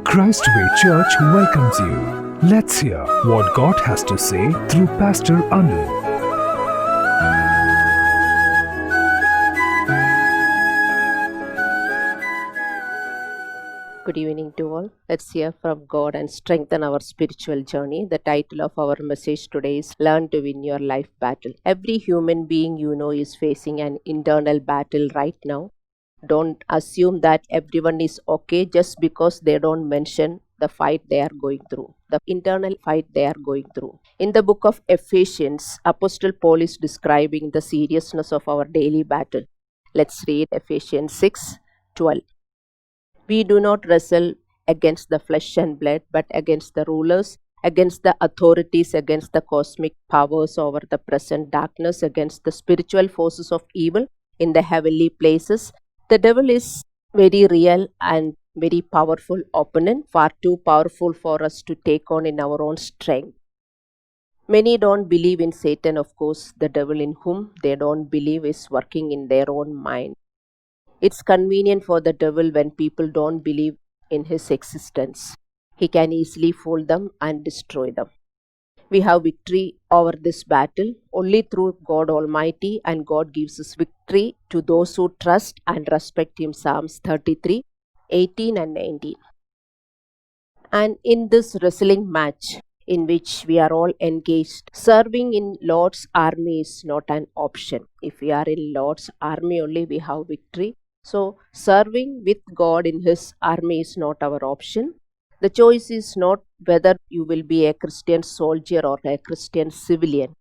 Christway Church welcomes you. Let's hear what God has to say through Pastor Anu. Good evening to all. Let's hear from God and strengthen our spiritual journey. The title of our message today is Learn to Win Your Life Battle. Every human being you know is facing an internal battle right now. Don't assume that everyone is okay just because they don't mention the fight they are going through, the internal fight they are going through. In the book of Ephesians, Apostle Paul is describing the seriousness of our daily battle. Let's read Ephesians 6:12. We do not wrestle against the flesh and blood, but against the rulers, against the authorities, against the cosmic powers over the present darkness, against the spiritual forces of evil in the heavenly places. The devil is very real and very powerful opponent, far too powerful for us to take on in our own strength. Many don't believe in Satan, of course. The devil in whom they don't believe is working in their own mind. It's convenient for the devil when people don't believe in his existence. He can easily fool them and destroy them. We have victory over this battle only through God Almighty, and God gives us victory to those who trust and respect Him. Psalms 33:18 and 19. And in this wrestling match, in which we are all engaged, serving in Lord's army is not an option. If we are in Lord's army only, we have victory. So, serving with God in His army is not our option. The choice is not whether you will be a Christian soldier or a Christian civilian,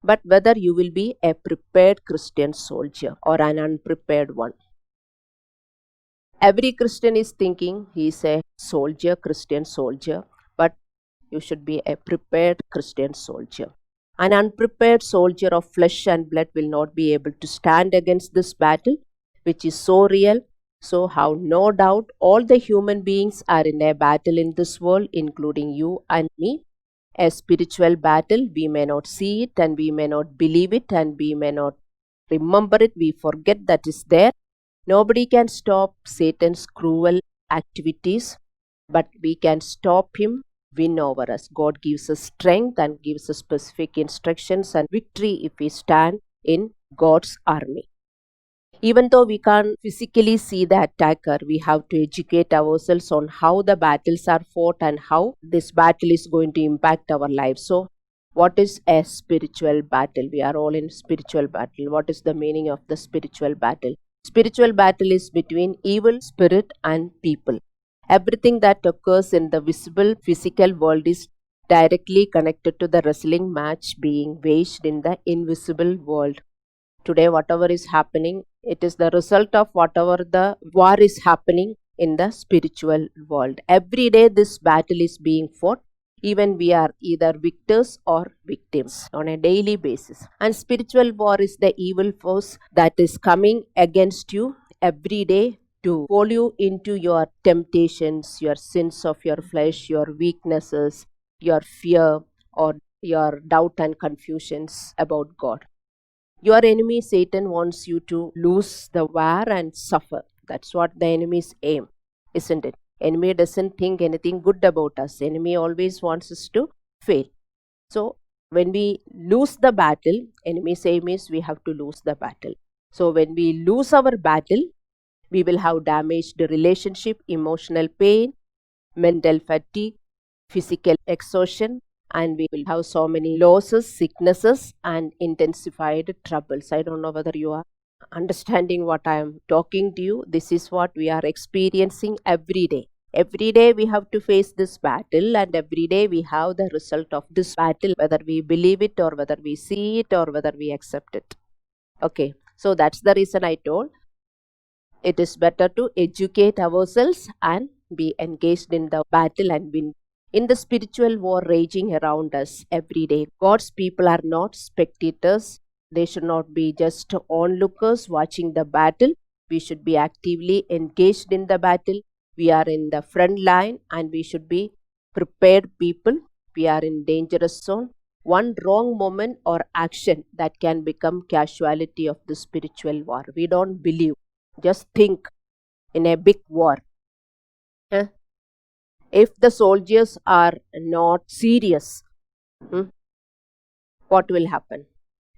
but whether you will be a prepared Christian soldier or an unprepared one. Every Christian is thinking he is a soldier, Christian soldier, but you should be a prepared Christian soldier. An unprepared soldier of flesh and blood will not be able to stand against this battle, which is so real. So, have no doubt all the human beings are in a battle in this world, including you and me. A spiritual battle. We may not see it and we may not believe it and we may not remember it. We forget that is there. Nobody can stop Satan's cruel activities, but we can stop him, win over us. God gives us strength and gives us specific instructions and victory if we stand in God's army. Even though we can't physically see the attacker, we have to educate ourselves on how the battles are fought and how this battle is going to impact our lives. So, what is a spiritual battle? We are all in spiritual battle. What is the meaning of the spiritual battle? Spiritual battle is between evil spirit and people. Everything that occurs in the visible physical world is directly connected to the wrestling match being waged in the invisible world. Today, whatever is happening, it is the result of whatever the war is happening in the spiritual world. Every day, this battle is being fought. Even we are either victors or victims on a daily basis. And spiritual war is the evil force that is coming against you every day to pull you into your temptations, your sins of your flesh, your weaknesses, your fear, or your doubt and confusions about God. Your enemy Satan wants you to lose the war and suffer. That's what the enemy's aim, isn't it? Enemy doesn't think anything good about us. Enemy always wants us to fail. So when we lose the battle, enemy's aim is we have to lose the battle. So when we lose our battle, we will have damaged relationship, emotional pain, mental fatigue, physical exhaustion, and we will have so many losses, sicknesses, and intensified troubles. I don't know whether you are understanding what I am talking to you. This is what we are experiencing every day. Every day we have to face this battle, and every day we have the result of this battle, whether we believe it or whether we see it or whether we accept it. Okay, so that's the reason I told it is better to educate ourselves and be engaged in the battle and win. In the spiritual war raging around us every day, God's people are not spectators. They should not be just onlookers watching the battle. We should be actively engaged in the battle. We are in the front line and we should be prepared people. We are in dangerous zone. One wrong moment or action that can become casualty of the spiritual war. We don't believe. Just think in a big war. If the soldiers are not serious, hmm, what will happen?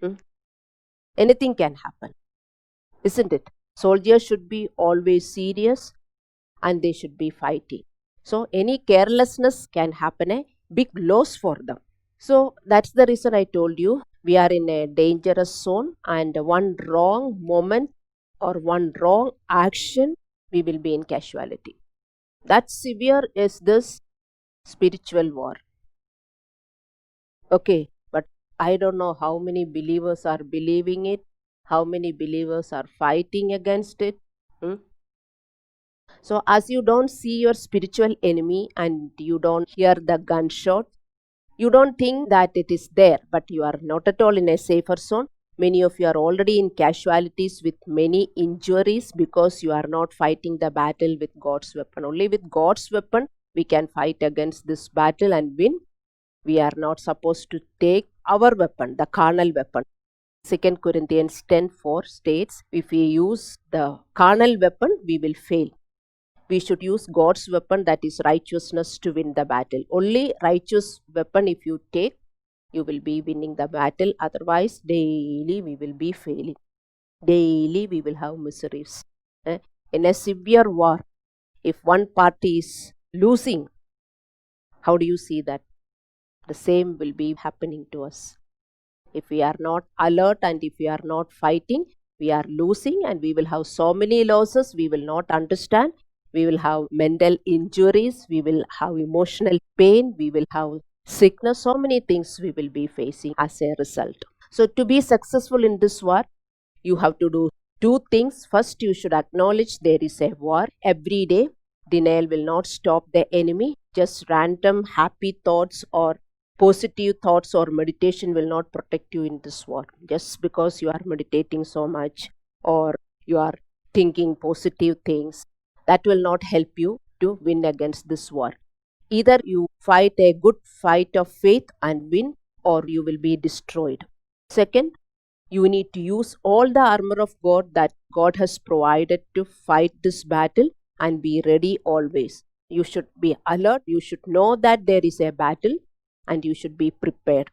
Hmm? Anything can happen, isn't it? Soldiers should be always serious and they should be fighting. So, any carelessness can happen a big loss for them. So, that's the reason I told you we are in a dangerous zone, and one wrong moment or one wrong action, we will be in casualty. That severe is this spiritual war. Okay, but I don't know how many believers are believing it, how many believers are fighting against it. Hmm? So, as you don't see your spiritual enemy and you don't hear the gunshot, you don't think that it is there, but you are not at all in a safer zone. Many of you are already in casualties with many injuries because you are not fighting the battle with God's weapon. Only with God's weapon we can fight against this battle and win. We are not supposed to take our weapon, the carnal weapon. 2 Corinthians 10:4 states, if we use the carnal weapon, we will fail. We should use God's weapon, that is righteousness, to win the battle. Only righteous weapon if you take, you will be winning the battle. Otherwise, daily we will be failing. Daily we will have miseries. In a severe war, if one party is losing, how do you see that? The same will be happening to us. If we are not alert and if we are not fighting, we are losing and we will have so many losses. We will not understand. We will have mental injuries. We will have emotional pain. We will have sickness. So many things we will be facing as a result. So, to be successful in this war, you have to do two things. First, you should acknowledge there is a war every day. Denial will not stop the enemy. Just random happy thoughts or positive thoughts or meditation will not protect you in this war. Just because you are meditating so much or you are thinking positive things, that will not help you to win against this war. Either you fight a good fight of faith and win, or you will be destroyed. Second, you need to use all the armor of God that God has provided to fight this battle and be ready always. You should be alert. You should know that there is a battle and you should be prepared.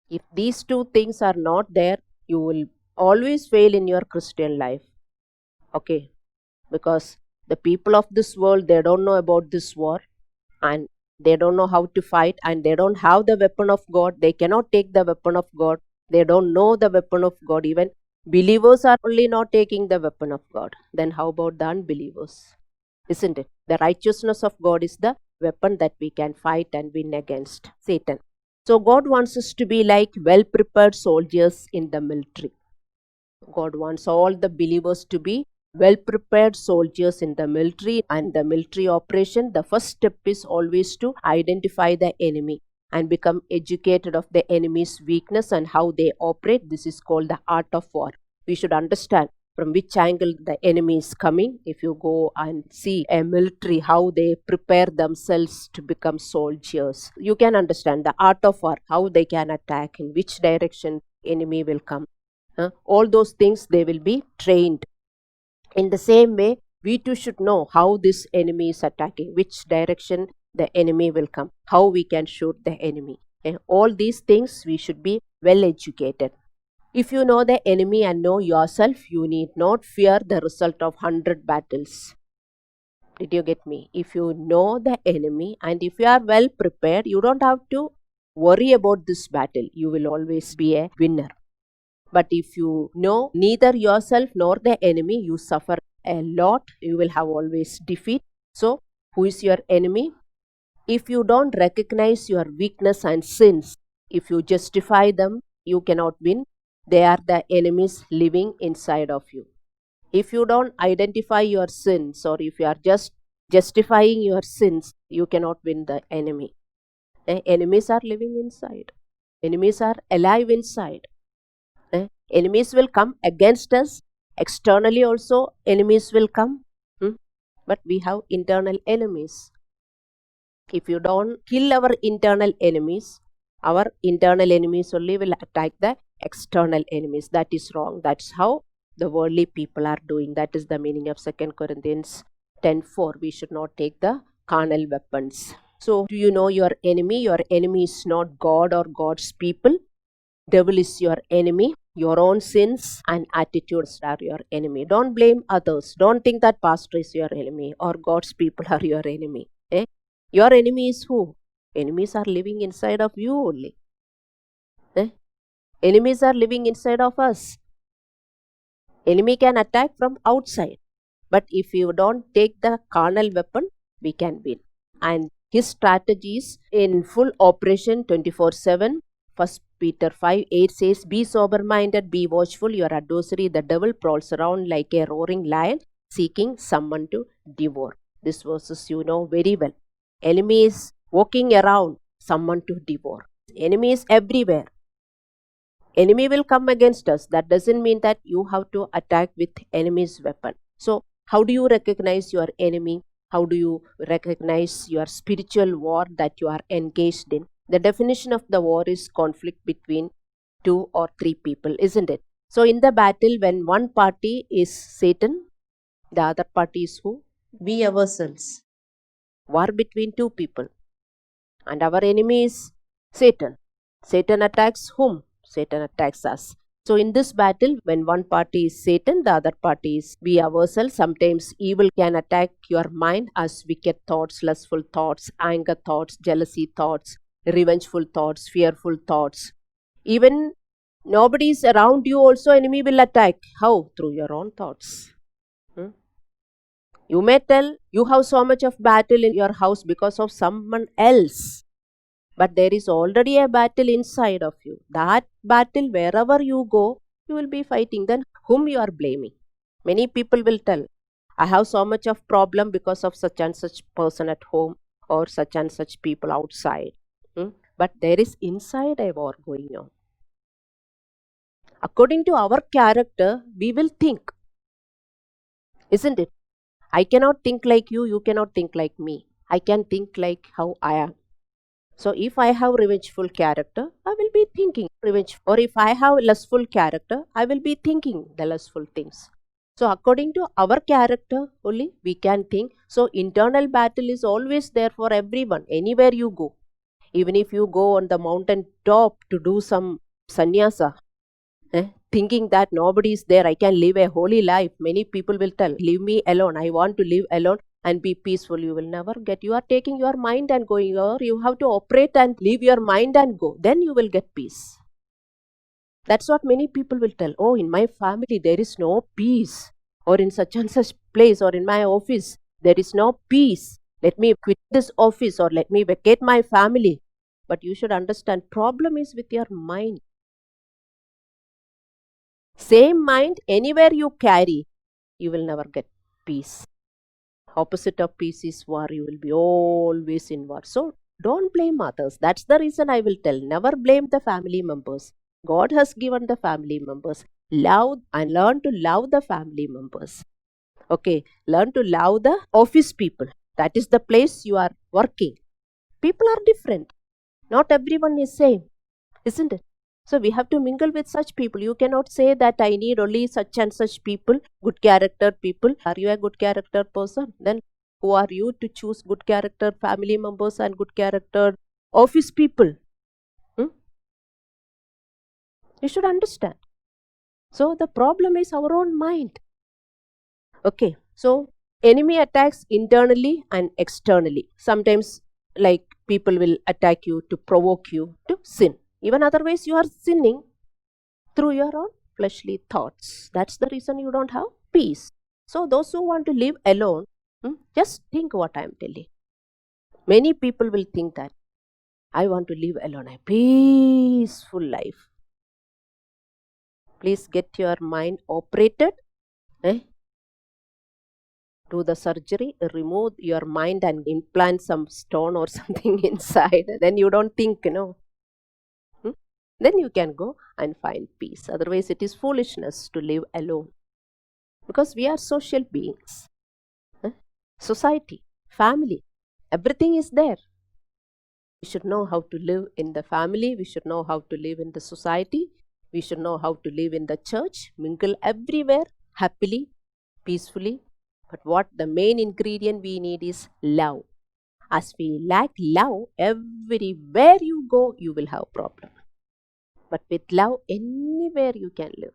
If these two things are not there, you will always fail in your Christian life. Okay, because the people of this world, they don't know about this war and they don't know how to fight and they don't have the weapon of God. They cannot take the weapon of God. They don't know the weapon of God. Even believers are only not taking the weapon of God. Then how about the unbelievers? Isn't it? The righteousness of God is the weapon that we can fight and win against Satan. So God wants us to be like well prepared soldiers in the military. God wants all the believers to be well prepared soldiers in the military and the military operation. The first step is always to identify the enemy and become educated of the enemy's weakness and how they operate. This is called the art of war. We should understand from which angle the enemy is coming. If you go and see a military, how they prepare themselves to become soldiers, you can understand the art of war, how they can attack, in which direction enemy will come. All those things they will be trained. In the same way, we too should know how this enemy is attacking, which direction the enemy will come, how we can shoot the enemy. All these things we should be well educated. If you know the enemy and know yourself, you need not fear the result of 100 battles. Did you get me? If you know the enemy and if you are well prepared, you don't have to worry about this battle. You will always be a winner. But if you know neither yourself nor the enemy, you suffer a lot. You will have always defeat. So, who is your enemy? If you don't recognize your weakness and sins, if you justify them, you cannot win. They are the enemies living inside of you. If you don't identify your sins, or if you are just justifying your sins, you cannot win the enemy. Enemies are living inside. Enemies are alive inside. Enemies will come against us. Externally also enemies will come. But we have internal enemies. If you don't kill our internal enemies only will attack the external enemies. That is wrong. That's how the worldly people are doing. That is the meaning of 2 Corinthians 10:4. We should not take the carnal weapons. So, do you know your enemy? Your enemy is not God or God's people. Devil is your enemy. Your own sins and attitudes are your enemy. Don't blame others. Don't think that pastor is your enemy or God's people are your enemy. Your enemy is who? Enemies are living inside of you only. Enemies are living inside of us. Enemy can attack from outside. But if you don't take the carnal weapon, we can win. And his strategies in full operation 24/7. 1 Peter 5:8 says, Be sober minded, be watchful. Your adversary, the devil, prowls around like a roaring lion, seeking someone to devour. This verses you know very well. Enemy is walking around, someone to devour. Enemy is everywhere. Enemy will come against us. That doesn't mean that you have to attack with enemy's weapon. So, how do you recognize your enemy? How do you recognize your spiritual war that you are engaged in? The definition of the war is conflict between 2 or 3 people, isn't it? So, in the battle, when one party is Satan, the other party is who? We ourselves. War between 2 people. And our enemy is Satan. Satan attacks whom? Satan attacks us. So in this battle, when one party is Satan, the other party is we ourselves. Sometimes evil can attack your mind as wicked thoughts, lustful thoughts, anger thoughts, jealousy thoughts, revengeful thoughts, fearful thoughts. Even nobody is around you, also enemy will attack. How? Through your own thoughts. You may tell you have so much of battle in your house because of someone else. But there is already a battle inside of you. That battle, wherever you go, you will be fighting. Then whom you are blaming? Many people will tell, I have so much of problem because of such and such person at home or such and such people outside. But there is inside a war going on. According to our character, we will think. Isn't it? I cannot think like you, you cannot think like me. I can think like how I am. So if I have revengeful character, I will be thinking revenge. Or if I have lustful character, I will be thinking the lustful things. So according to our character only, we can think. So internal battle is always there for everyone, anywhere you go. Even if you go on the mountain top to do some sannyasa, thinking that nobody is there, I can live a holy life. Many people will tell, leave me alone. I want to live alone and be peaceful. You will never get. You are taking your mind and going, or you have to operate and leave your mind and go. Then you will get peace. That's what many people will tell. Oh, in my family there is no peace. Or in such and such place or in my office there is no peace. Let me quit this office or let me vacate my family. But you should understand, problem is with your mind. Same mind, anywhere you carry, you will never get peace. Opposite of peace is war. You will be always in war. So don't blame others. That's the reason I will tell. Never blame the family members. God has given the family members. Love and learn to love the family members. Okay, learn to love the office people. That is the place you are working. People are different. Not everyone is same, isn't it? So we have to mingle with such people. You cannot say that I need only such and such people, good character people. Are you a good character person? Then who are you to choose good character family members and good character office people? You should understand. So the problem is our own mind. Okay, so enemy attacks internally and externally. Sometimes like people will attack you to provoke you to sin. Even otherwise you are sinning through your own fleshly thoughts. That's the reason you don't have peace. So those who want to live alone, just think what I am telling. Many people will think that I want to live alone, a peaceful life. Please get your mind operated. Do the surgery, remove your mind and implant some stone or something inside. Then you don't think, Then you can go and find peace. Otherwise, it is foolishness to live alone. Because we are social beings. Society, family, everything is there. We should know how to live in the family. We should know how to live in the society. We should know how to live in the church, mingle everywhere, happily, peacefully. But what the main ingredient we need is love. As we lack love, everywhere you go, you will have problem. But with love, anywhere you can live.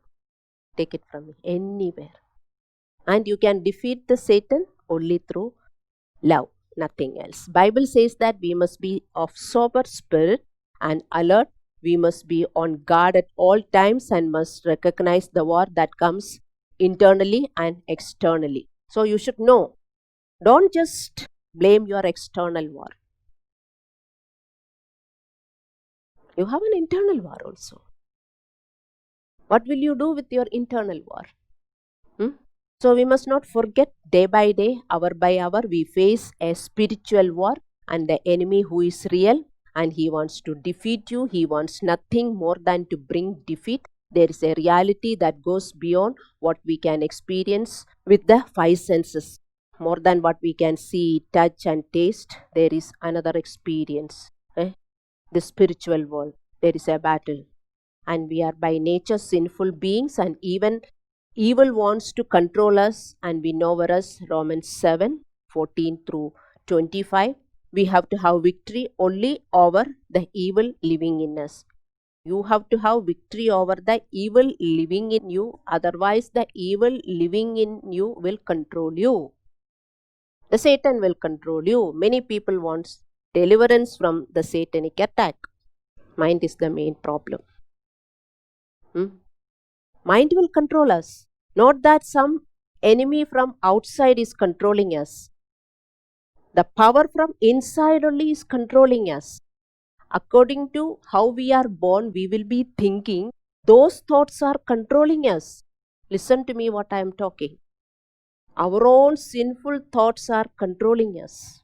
Take it from me, anywhere. And you can defeat the Satan only through love, nothing else. Bible says that we must be of sober spirit and alert. We must be on guard at all times and must recognize the war that comes internally and externally. So you should know, don't just blame your external war. You have an internal war also. What will you do with your internal war? So we must not forget, day by day, hour by hour, we face a spiritual war and the enemy who is real, and he wants to defeat you. He wants nothing more than to bring defeat. There is a reality that goes beyond what we can experience with the five senses. More than what we can see, touch, and taste, there is another experience. The spiritual world. There is a battle. And we are by nature sinful beings, and even evil wants to control us and win over us. Romans 7:14 through 25. We have to have victory only over the evil living in us. You have to have victory over the evil living in you, otherwise the evil living in you will control you. The Satan will control you. Many people want deliverance from the satanic attack. Mind is the main problem. Mind will control us. Not that some enemy from outside is controlling us. The power from inside only is controlling us. According to how we are born, we will be thinking. Those thoughts are controlling us. Listen to me what I am talking. Our own sinful thoughts are controlling us.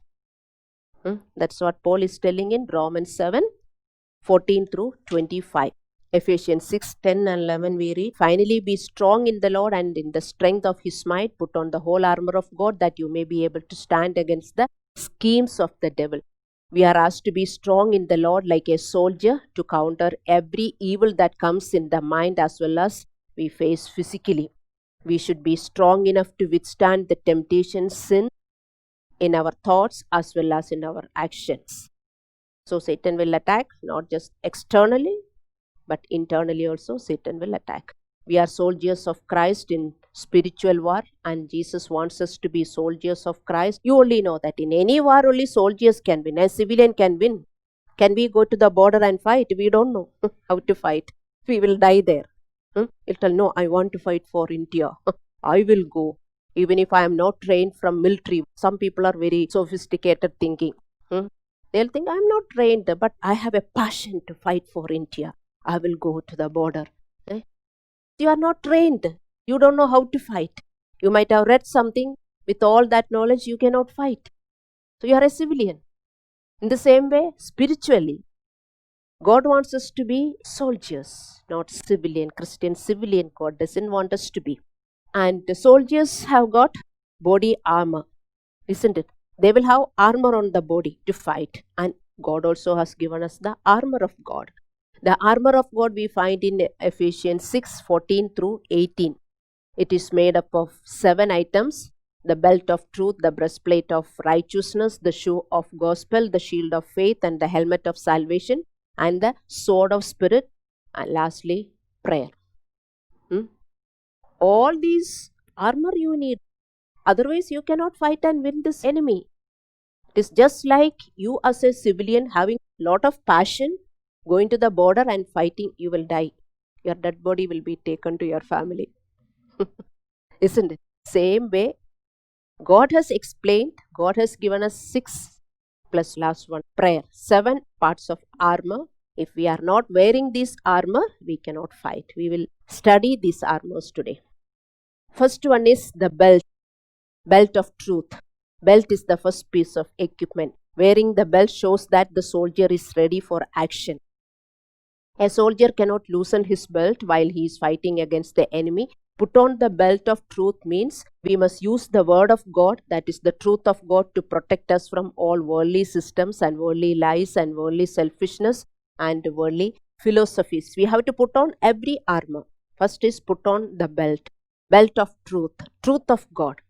That's what Paul is telling in Romans 7:14 through 25. Ephesians 6:10 and 11 we read, finally be strong in the Lord and in the strength of his might. Put on the whole armor of God that you may be able to stand against the schemes of the devil. We are asked to be strong in the Lord like a soldier to counter every evil that comes in the mind as well as we face physically. We should be strong enough to withstand the temptation, sin in our thoughts as well as in our actions. So Satan will attack not just externally, but internally also Satan will attack. We are soldiers of Christ in spiritual war, and Jesus wants us to be soldiers of Christ. You only know that in any war only soldiers can win. A civilian can win. Can we go to the border and fight? We don't know how to fight. We will die there. It'll tell, no, I want to fight for India. I will go. Even if I am not trained from military. Some people are very sophisticated thinking. They'll think, I'm not trained, but I have a passion to fight for India. I will go to the border. You are not trained. You don't know how to fight. You might have read something. With all that knowledge, you cannot fight. So you are a civilian. In the same way, spiritually, God wants us to be soldiers, not civilian. Christian civilian, God doesn't want us to be. And the soldiers have got body armor, isn't it? They will have armor on the body to fight. And God also has given us the armor of God. The armor of God we find in Ephesians 6:14 through 18. It is made up of 7 items: the belt of truth, the breastplate of righteousness, the shoe of gospel, the shield of faith, and the helmet of salvation, and the sword of spirit, and lastly, prayer. All these armor you need. Otherwise, you cannot fight and win this enemy. It is just like you as a civilian having a lot of passion, going to the border and fighting, you will die. Your dead body will be taken to your family. Isn't it? Same way, God has explained, God has given us 6 plus last one, prayer. 7 parts of armor. If we are not wearing this armor, we cannot fight. We will study these armors today. First one is the belt. Belt of truth. Belt is the first piece of equipment. Wearing the belt shows that the soldier is ready for action. A soldier cannot loosen his belt while he is fighting against the enemy. Put on the belt of truth means we must use the word of God, that is the truth of God, to protect us from all worldly systems and worldly lies and worldly selfishness and worldly philosophies. We have to put on every armor. First is put on the belt. Belt of truth. Truth of God.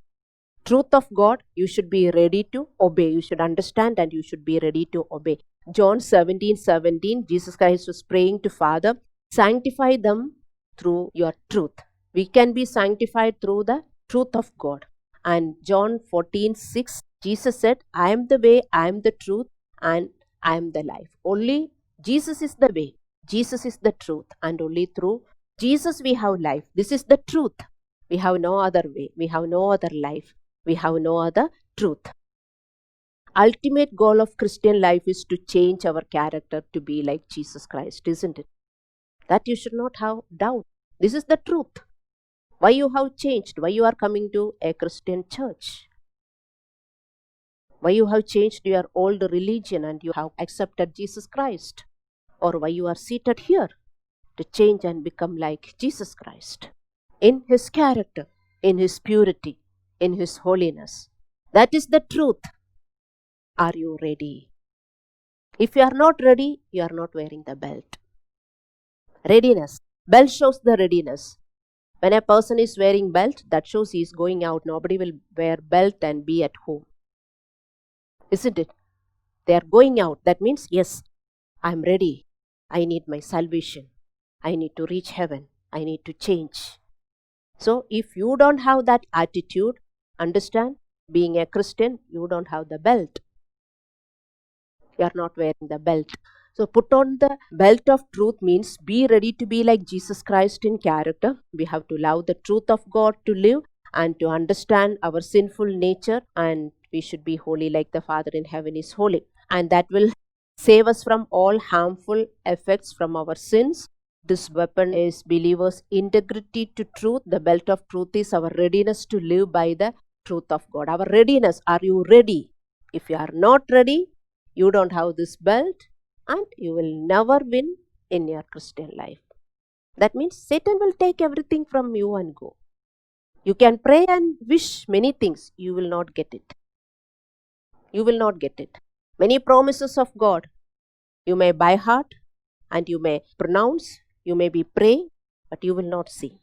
truth of God, you should be ready to obey. You should understand and you should be ready to obey. John 17:17, Jesus Christ was praying to Father, sanctify them through your truth. We can be sanctified through the truth of God. And John 14:6, Jesus said, I am the way, I am the truth, and I am the life. Only Jesus is the way, Jesus is the truth, and only through Jesus we have life. This is the truth. We have no other way, we have no other life, we have no other truth. Ultimate goal of Christian life is to change our character to be like Jesus Christ, isn't it? That you should not have doubt. This is the truth. Why you have changed, why you are coming to a Christian church, why you have changed your old religion and you have accepted Jesus Christ, or why you are seated here to change and become like Jesus Christ in his character, in his purity, in his holiness. That is the truth. Are you ready? If you are not ready, you are not wearing the belt. Readiness. Belt shows the readiness. When a person is wearing belt, that shows he is going out. Nobody will wear belt and be at home. Isn't it? They are going out. That means, yes, I am ready. I need my salvation. I need to reach heaven. I need to change. So if you don't have that attitude, understand, being a Christian, you don't have the belt. You are not wearing the belt. So put on the belt of truth means be ready to be like Jesus Christ in character. We have to love the truth of God to live and to understand our sinful nature, and we should be holy like the Father in heaven is holy. And that will save us from all harmful effects from our sins. This weapon is believers' integrity to truth. The belt of truth is our readiness to live by the truth of God. Our readiness. Are you ready? If you are not ready, you don't have this belt, and you will never win in your Christian life. That means Satan will take everything from you and go. You can pray and wish many things. You will not get it. You will not get it. Many promises of God, you may by heart and you may pronounce, you may be praying, but you will not see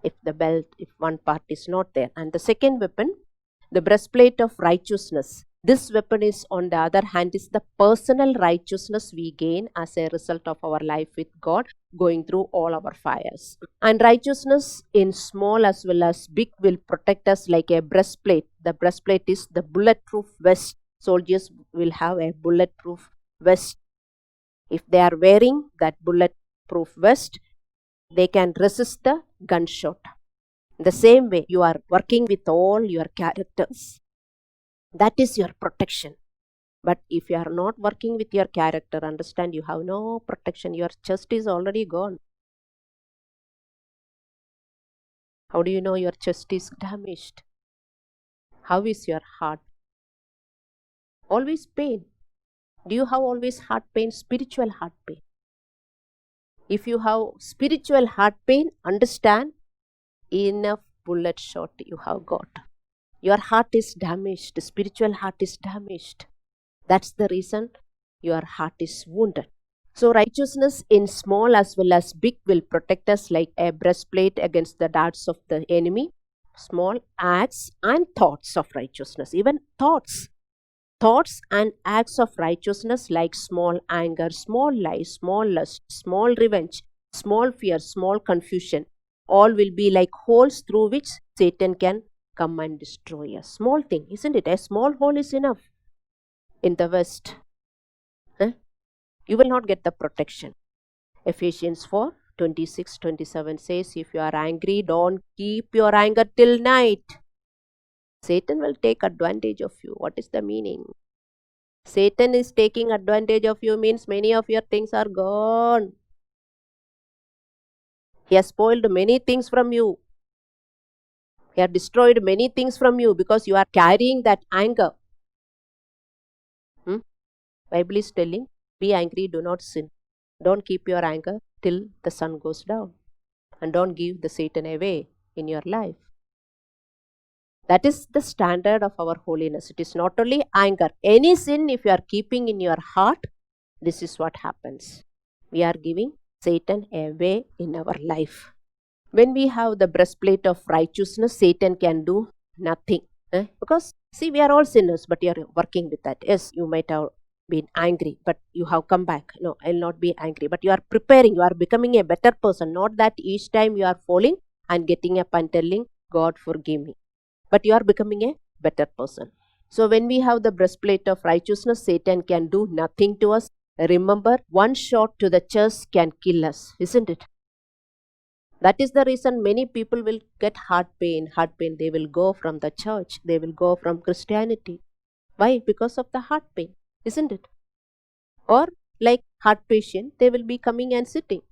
if the belt, if one part is not there. And the second weapon, the breastplate of righteousness. This weapon is, on the other hand, is the personal righteousness we gain as a result of our life with God, going through all our fires. And righteousness in small as well as big will protect us like a breastplate. The breastplate is the bulletproof vest. Soldiers will have a bulletproof vest. If they are wearing that bulletproof vest, they can resist the gunshot. The same way, you are working with all your characters. That is your protection. But if you are not working with your character, understand, you have no protection. Your chest is already gone. How do you know your chest is damaged? How is your heart? Always pain. Do you have always heart pain? Spiritual heart pain. If you have spiritual heart pain, understand, enough bullet shot you have got. Your heart is damaged. Spiritual heart is damaged. That's the reason your heart is wounded. So righteousness in small as well as big will protect us like a breastplate against the darts of the enemy. Small acts and thoughts of righteousness. Even thoughts and acts of righteousness like small anger, small lies, small lust, small revenge, small fear, small confusion, all will be like holes through which Satan can come and destroy a small thing, isn't it? A small hole is enough in the West. You will not get the protection. Ephesians 4:26-27 says, if you are angry, don't keep your anger till night. Satan will take advantage of you. What is the meaning? Satan is taking advantage of you means many of your things are gone. He has spoiled many things from you. He has destroyed many things from you because you are carrying that anger. Bible is telling, be angry, do not sin. Don't keep your anger till the sun goes down. And don't give the Satan away in your life. That is the standard of our holiness. It is not only anger. Any sin, if you are keeping in your heart, this is what happens. We are giving Satan away in our life. When we have the breastplate of righteousness, Satan can do nothing. Because, see, we are all sinners, but you are working with that. Yes, you might have been angry, but you have come back. No, I'll not be angry. But you are preparing, you are becoming a better person. Not that each time you are falling and getting up and telling, God, forgive me. But you are becoming a better person. So, when we have the breastplate of righteousness, Satan can do nothing to us. Remember, one shot to the chest can kill us, isn't it? That is the reason many people will get heart pain. Heart pain, they will go from the church, they will go from Christianity. Why? Because of the heart pain, isn't it? Or like heart patient, they will be coming and sitting.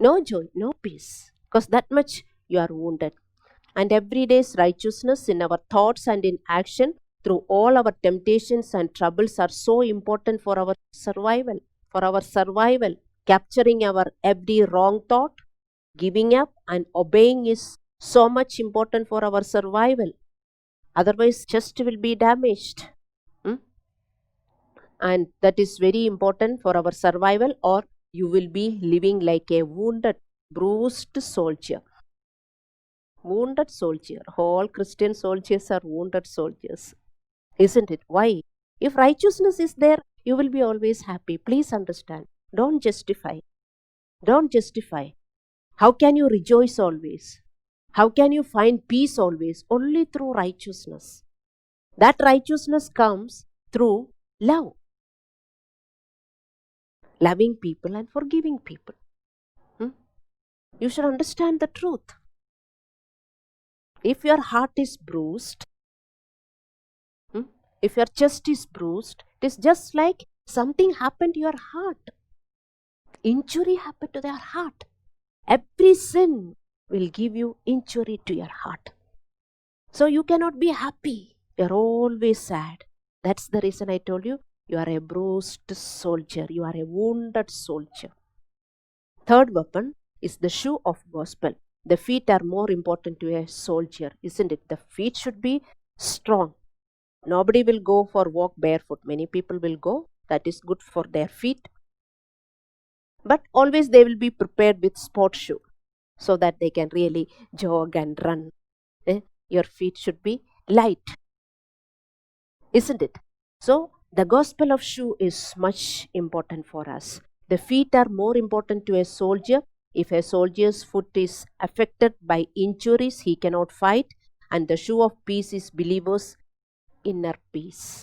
No joy, no peace, because that much you are wounded. And every day's righteousness in our thoughts and in action through all our temptations and troubles are so important for our survival. For our survival, capturing our every wrong thought, giving up and obeying is so much important for our survival. Otherwise, chest will be damaged. Hmm? And that is very important for our survival, or you will be living like a wounded, bruised soldier. Wounded soldier. All Christian soldiers are wounded soldiers. Isn't it? Why? If righteousness is there, you will be always happy. Please understand. Don't justify. Don't justify. How can you rejoice always? How can you find peace always? Only through righteousness. That righteousness comes through love. Loving people and forgiving people. You should understand the truth. If your heart is bruised, if your chest is bruised, it is just like something happened to your heart. Injury happened to their heart. Every sin will give you injury to your heart. So you cannot be happy. You are always sad. That's the reason I told you, you are a bruised soldier. You are a wounded soldier. Third weapon is the shoe of gospel. The feet are more important to a soldier, isn't it? The feet should be strong. Nobody will go for walk barefoot. Many people will go. That is good for their feet. But always they will be prepared with sport shoe so that they can really jog and run. Your feet should be light, isn't it? So the gospel of shoe is much important for us. The feet are more important to a soldier. If a soldier's foot is affected by injuries, he cannot fight. And the shoe of peace is believers' inner peace.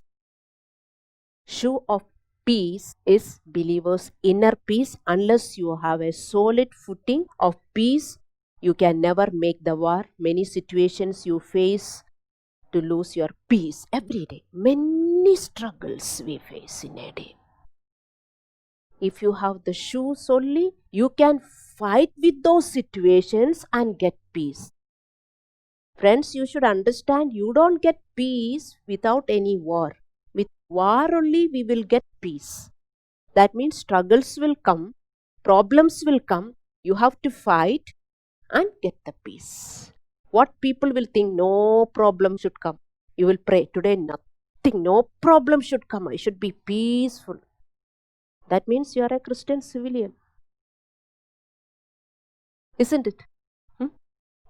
Shoe of peace is believers' inner peace. Unless you have a solid footing of peace, you can never make the war. Many situations you face to lose your peace every day. Many struggles we face in a day. If you have the shoes only, you can fight with those situations and get peace. Friends, you should understand, you don't get peace without any war. With war only we will get peace. That means struggles will come, problems will come, you have to fight and get the peace. What people will think, no problem should come. You will pray, today nothing, no problem should come. I should be peaceful. That means you are a Christian civilian. Isn't it?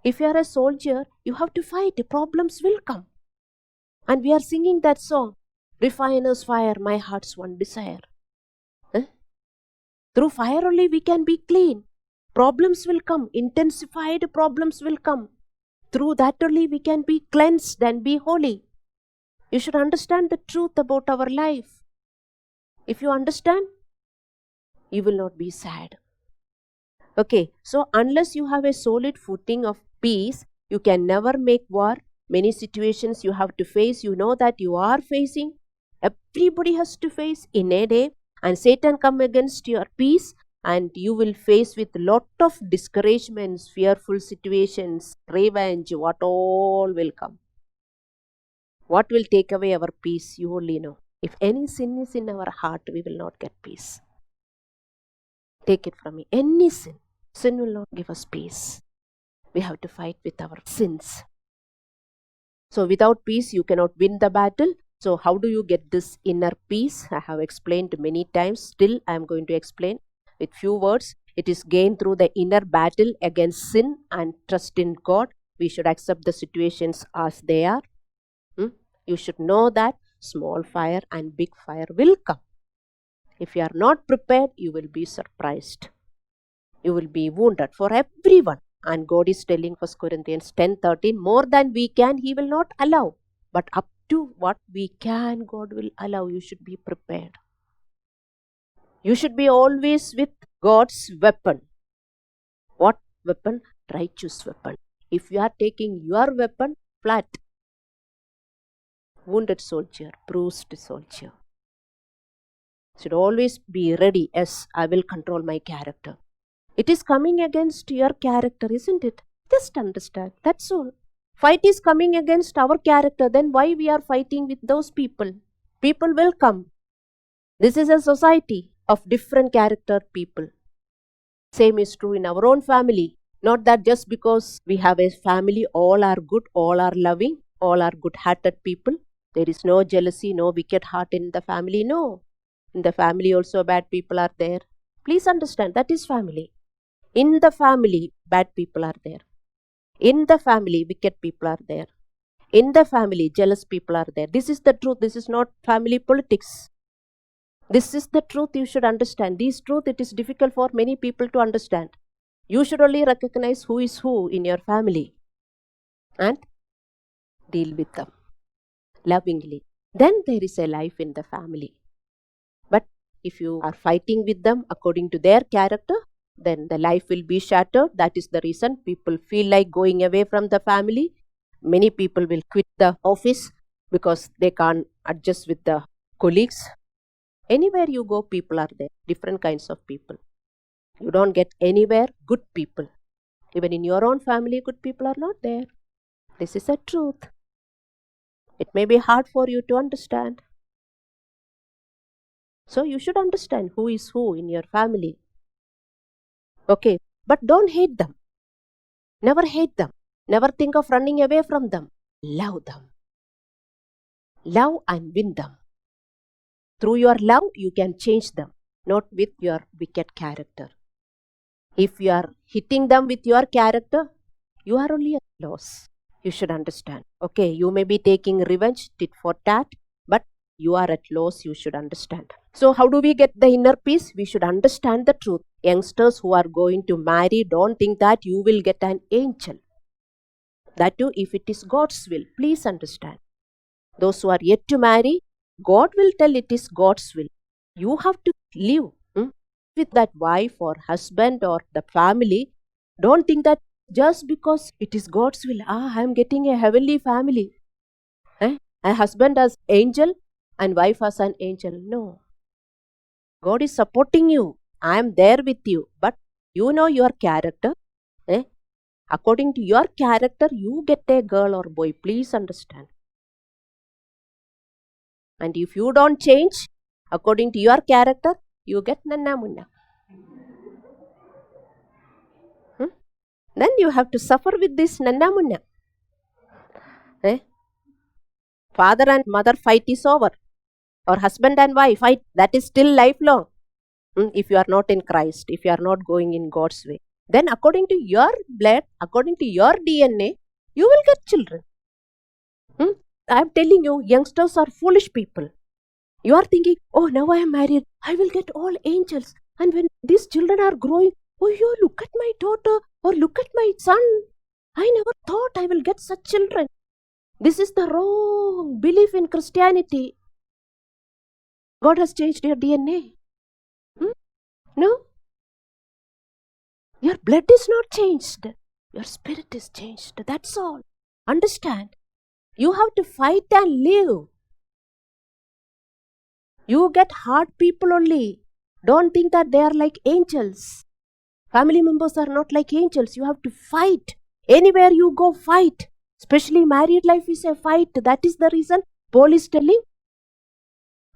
If you are a soldier, you have to fight. Problems will come. And we are singing that song, Refiner's Fire, my heart's one desire. Through fire only we can be clean. Problems will come. Intensified problems will come. Through that only we can be cleansed and be holy. You should understand the truth about our life. If you understand, you will not be sad. Okay, so unless you have a solid footing of peace, you can never make war. Many situations you have to face, you know that you are facing. Everybody has to face in a day, and Satan come against your peace, and you will face with lot of discouragements, fearful situations, revenge, what all will come. What will take away our peace, you only know. If any sin is in our heart, we will not get peace. Take it from me. Any sin will not give us peace. We have to fight with our sins. So without peace, you cannot win the battle. So how do you get this inner peace? I have explained many times. Still, I am going to explain with few words. It is gained through the inner battle against sin and trust in God. We should accept the situations as they are. You should know that small fire and big fire will come. If you are not prepared, you will be surprised. You will be wounded for everyone. And God is telling 1 Corinthians 10:13, more than we can, He will not allow. But up to what we can, God will allow. You should be prepared. You should be always with God's weapon. What weapon? Righteous weapon. If you are taking your weapon, flat, wounded soldier, bruised soldier. Should always be ready. Yes, I will control my character. It is coming against your character, isn't it? Just understand. That's all. Fight is coming against our character. Then why we are fighting with those people? People will come. This is a society of different character people. Same is true in our own family. Not that just because we have a family, all are good, all are loving, all are good-hearted people. There is no jealousy, no wicked heart in the family. No. In the family also bad people are there. Please understand, that is family. In the family, bad people are there. In the family, wicked people are there. In the family, jealous people are there. This is the truth. This is not family politics. This is the truth you should understand. This truth, it is difficult for many people to understand. You should only recognize who is who in your family and deal with them lovingly. Then there is a life in the family. But if you are fighting with them according to their character, then the life will be shattered. That is the reason people feel like going away from the family. Many people will quit the office because they can't adjust with the colleagues. Anywhere you go, people are there, different kinds of people. You don't get anywhere good people. Even in your own family, good people are not there. This is a truth. It may be hard for you to understand. So you should understand who is who in your family. Okay, but don't hate them. Never hate them. Never think of running away from them. Love them. Love and win them. Through your love, you can change them, not with your wicked character. If you are hitting them with your character, you are only at loss. You should understand. Okay, you may be taking revenge, tit for tat, but you are at loss, you should understand. So how do we get the inner peace? We should understand the truth. Youngsters who are going to marry, don't think that you will get an angel. That too, if it is God's will. Please understand. Those who are yet to marry, God will tell it is God's will. You have to live with that wife or husband or the family. Don't think that just because it is God's will, I am getting a heavenly family. A husband as angel and wife as an angel. No. God is supporting you. I am there with you. But you know your character. According to your character, you get a girl or boy. Please understand. And if you don't change according to your character, you get nanna munna. Then you have to suffer with this nanna munna. Father and mother fight is over. Or husband and wife fight, that is still lifelong. If you are not in Christ, if you are not going in God's way, then according to your blood, according to your DNA, you will get children. I am telling you, youngsters are foolish people. You are thinking, oh, now I am married, I will get all angels. And when these children are growing, oh, you look at my daughter or look at my son. I never thought I will get such children. This is the wrong belief in Christianity. God has changed your DNA. No? Your blood is not changed. Your spirit is changed. That's all. Understand? You have to fight and live. You get hard people only. Don't think that they are like angels. Family members are not like angels. You have to fight. Anywhere you go, fight. Especially married life is a fight. That is the reason Paul is telling.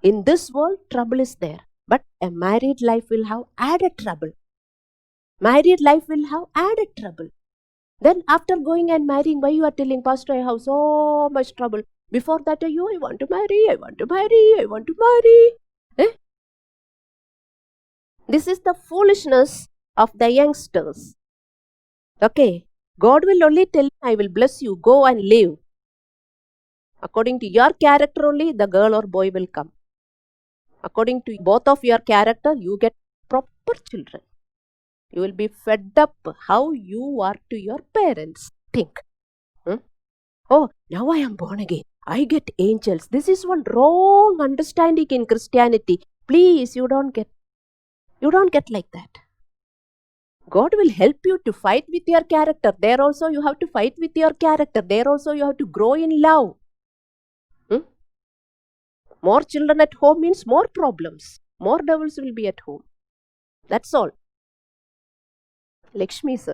In this world, trouble is there. But a married life will have added trouble. Married life will have added trouble. Then after going and marrying, why you are telling, Pastor, I have so much trouble. Before that, I want to marry, I want to marry, I want to marry. This is the foolishness of the youngsters. Okay, God will only tell, I will bless you, go and live. According to your character only, the girl or boy will come. According to both of your character, you get proper children. You will be fed up how you are to your parents. Think. Oh, now I am born again. I get angels. This is one wrong understanding in Christianity. Please, you don't get like that. God will help you to fight with your character. There also you have to fight with your character. There also you have to grow in love. More children at home means more problems. More devils will be at home. That's all. Lakshmis.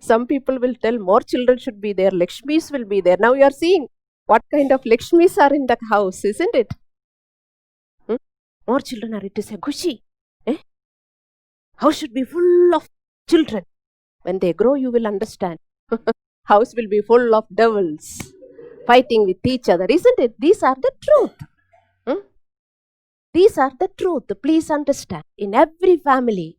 Some people will tell more children should be there. Lakshmis will be there. Now you are seeing what kind of Lakshmis are in the house, isn't it? More children are, it is a gushi. House should be full of children. When they grow, you will understand. House will be full of devils fighting with each other, isn't it? These are the truth. These are the truth. Please understand. In every family.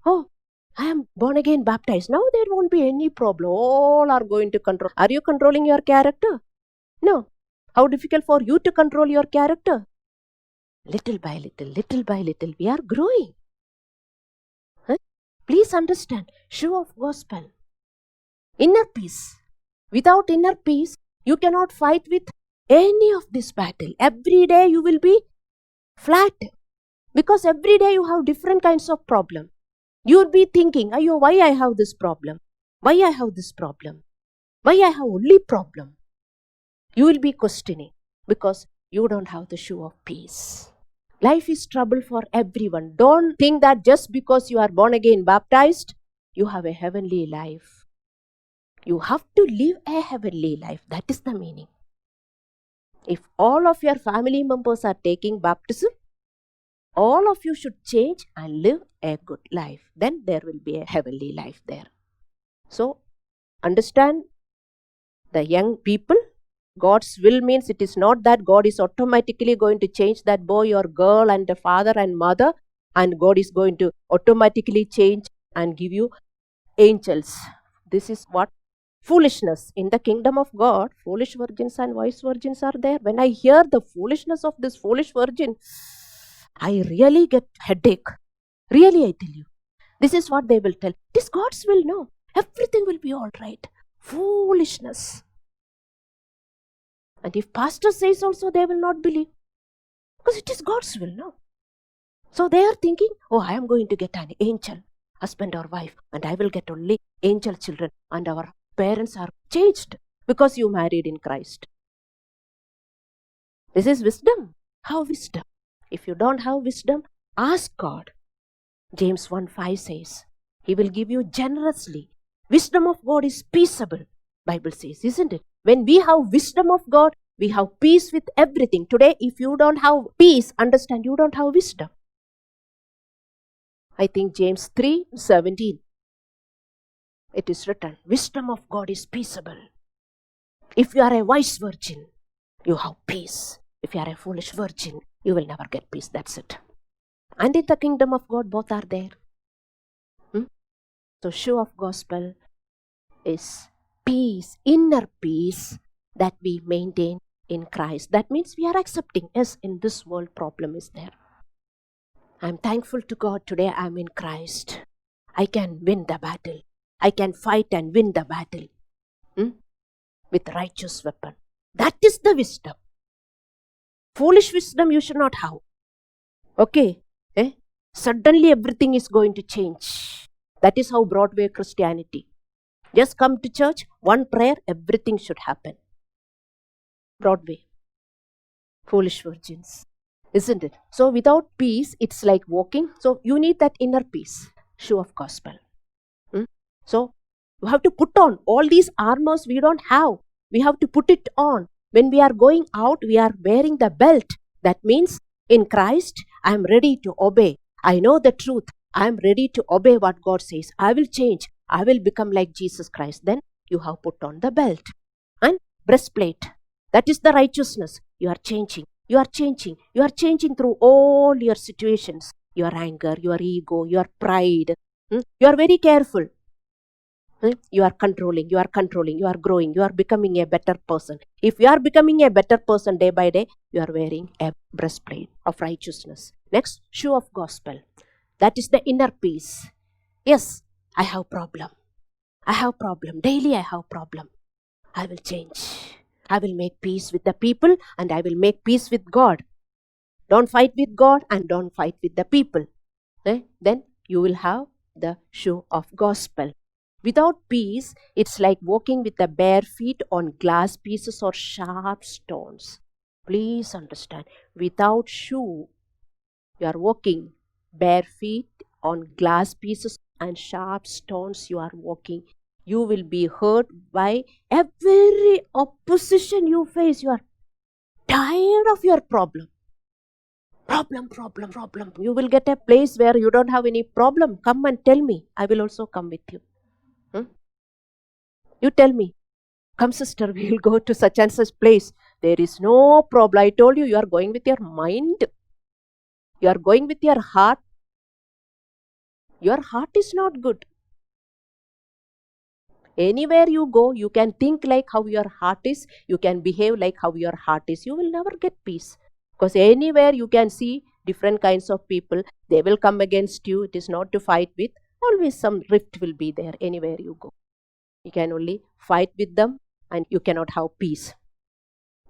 Oh, I am born again baptized. Now there won't be any problem. All are going to control. Are you controlling your character? No. How difficult for you to control your character? Little by little, we are growing. Please understand. Show of gospel. Inner peace. Without inner peace, you cannot fight with any of this battle. Every day you will be flat. Because every day you have different kinds of problem. You will be thinking, Ayo, why I have this problem? Why I have this problem? Why I have only problem? You will be questioning because you don't have the shoe of peace. Life is trouble for everyone. Don't think that just because you are born again baptized, you have a heavenly life. You have to live a heavenly life. That is the meaning. If all of your family members are taking baptism, all of you should change and live a good life. Then there will be a heavenly life there. So, understand the young people. God's will means it is not that God is automatically going to change that boy or girl and the father and mother, and God is going to automatically change and give you angels. This is what? Foolishness. In the kingdom of God, foolish virgins and wise virgins are there. When I hear the foolishness of this foolish virgin, I really get headache. Really, I tell you. This is what they will tell. It is God's will, no. Everything will be all right. Foolishness. And if pastor says also, they will not believe. Because it is God's will, no. So they are thinking, oh, I am going to get an angel, husband or wife, and I will get only angel children. And our parents are changed because you married in Christ. This is wisdom. How wisdom? If you don't have wisdom, ask God. James 1:5 says, He will give you generously. Wisdom of God is peaceable, Bible says, isn't it? When we have wisdom of God, we have peace with everything. Today, if you don't have peace, understand you don't have wisdom. I think James 3:17. It is written, wisdom of God is peaceable. If you are a wise virgin, you have peace. If you are a foolish virgin, you will never get peace. That's it. And in the kingdom of God, both are there. So, show of gospel is peace, inner peace that we maintain in Christ. That means we are accepting, yes, in this world problem is there. I'm thankful to God today I'm in Christ. I can win the battle. I can fight and win the battle with righteous weapon. That is the wisdom. Foolish wisdom you should not have. Okay? Suddenly everything is going to change. That is how Broadway Christianity. Just come to church, one prayer, everything should happen. Broadway. Foolish virgins. Isn't it? So without peace, it's like walking. So you need that inner peace. Show of gospel. So you have to put on all these armors we don't have. We have to put it on. When we are going out, we are wearing the belt. That means in Christ, I am ready to obey. I know the truth. I am ready to obey what God says. I will change. I will become like Jesus Christ. Then you have put on the belt. And breastplate. That is the righteousness. You are changing. You are changing. You are changing through all your situations. Your anger, your ego, your pride. You are very careful. You are controlling, you are controlling, you are growing, you are becoming a better person. If you are becoming a better person day by day, you are wearing a breastplate of righteousness. Next, shoe of gospel. That is the inner peace. Yes, I have problem. I have problem. Daily I have problem. I will change. I will make peace with the people and I will make peace with God. Don't fight with God and don't fight with the people. Then you will have the shoe of gospel. Without peace, it's like walking with the bare feet on glass pieces or sharp stones. Please understand, without shoe, you are walking bare feet on glass pieces and sharp stones. You are walking. You will be hurt by every opposition you face. You are tired of your problem. Problem. You will get a place where you don't have any problem. Come and tell me. I will also come with you. You tell me. Come, sister, we will go to such and such place. There is no problem. I told you, you are going with your mind. You are going with your heart. Your heart is not good. Anywhere you go, you can think like how your heart is. You can behave like how your heart is. You will never get peace. Because anywhere you can see different kinds of people, they will come against you. It is not to fight with. Always some rift will be there anywhere you go. You can only fight with them and you cannot have peace.